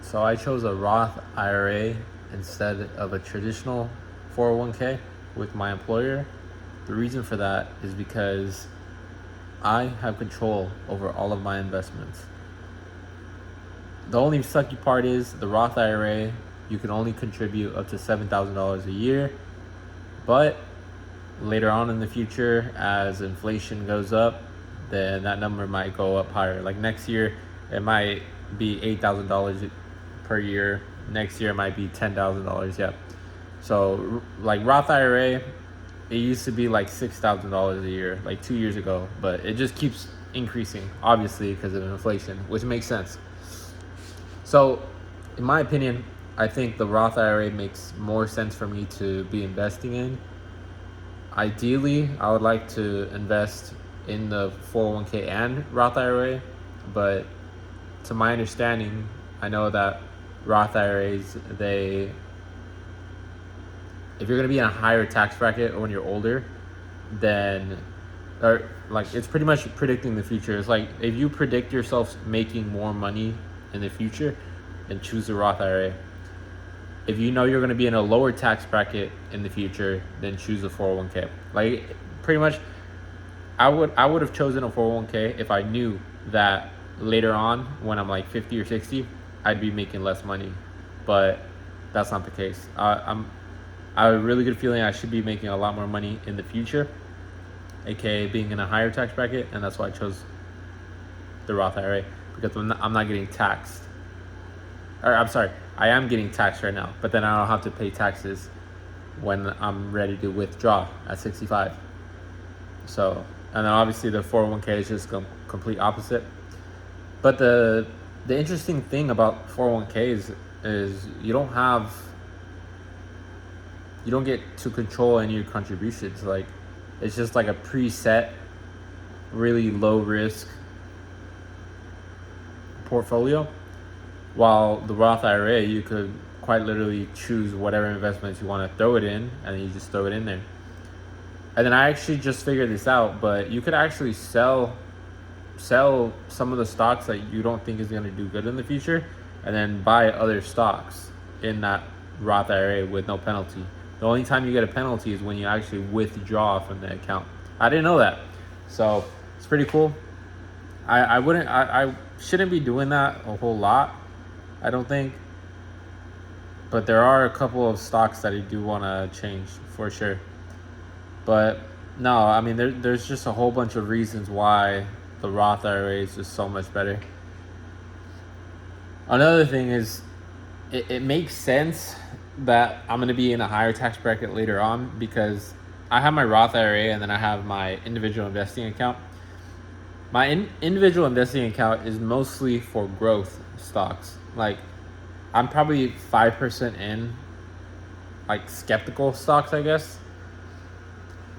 So I chose a Roth IRA instead of a traditional 401k with my employer. The reason for that is because I have control over all of my investments. The only sucky part is the Roth IRA, you can only contribute up to $7,000 a year, but later on in the future, as inflation goes up, then that number might go up higher. Like next year, it might be $8,000 per year. Next year, it might be $10,000. Yeah. So like Roth IRA, it used to be like $6,000 a year, like 2 years ago, but it just keeps increasing, obviously, because of inflation, which makes sense. So, in my opinion, I think the Roth IRA makes more sense for me to be investing in. Ideally, I would like to invest in the 401k and Roth IRA, but to my understanding, I know that Roth IRAs, if you're going to be in a higher tax bracket or when you're older, then or like it's pretty much predicting the future. It's like if you predict yourself making more money in the future, then choose the Roth IRA. If you know you're going to be in a lower tax bracket in the future, then choose a 401k. Like pretty much I would have chosen a 401k if I knew that later on when I'm like 50 or 60, I'd be making less money. But that's not the case. I have a really good feeling I should be making a lot more money in the future, aka being in a higher tax bracket, and that's why I chose the Roth IRA, because I'm not getting taxed. Or I'm sorry, I am getting taxed right now, but then I don't have to pay taxes when I'm ready to withdraw at 65. So, and then obviously the 401k is just complete opposite. But the interesting thing about 401ks is you don't get to control any of your contributions. Like it's just like a preset, really low risk portfolio. While the Roth IRA, you could quite literally choose whatever investments you want to throw it in, and then you just throw it in there. And then I actually just figured this out, but you could actually sell some of the stocks that you don't think is going to do good in the future, and then buy other stocks in that Roth IRA with no penalty. The only time you get a penalty is when you actually withdraw from the account. I didn't know that, so it's pretty cool. I shouldn't be doing that a whole lot, I don't think, but there are a couple of stocks that I do want to change for sure. But no, I mean there's just a whole bunch of reasons why the Roth IRA is just so much better. Another thing is it makes sense that I'm going to be in a higher tax bracket later on, because I have my Roth IRA and then I have my individual investing account. My individual investing account is mostly for growth stocks. Like I'm probably 5% in like skeptical stocks, I guess.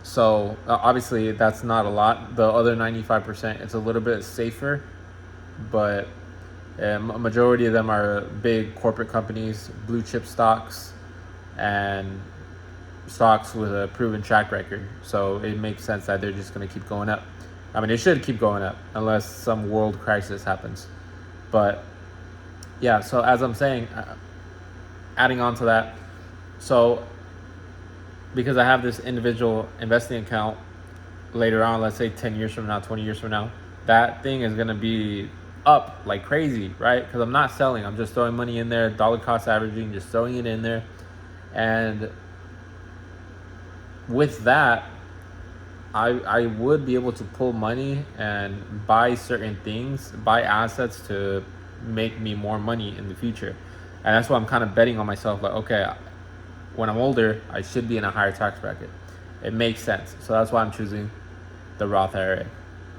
So obviously that's not a lot. The other 95%, it's a little bit safer, but a majority of them are big corporate companies, blue chip stocks, and stocks with a proven track record. So it makes sense that they're just going to keep going up. I mean, it should keep going up unless some world crisis happens. But yeah, so as I'm saying, adding on to that, so because I have this individual investing account, later on, let's say 10 years from now, 20 years from now, that thing is going to be up like crazy, right? Because I'm not selling. I'm just throwing money in there, dollar cost averaging, just throwing it in there. And with that, I would be able to pull money and buy certain things, buy assets to make me more money in the future. And that's why I'm kind of betting on myself, like, okay, when I'm older, I should be in a higher tax bracket. It makes sense. So that's why I'm choosing the Roth IRA.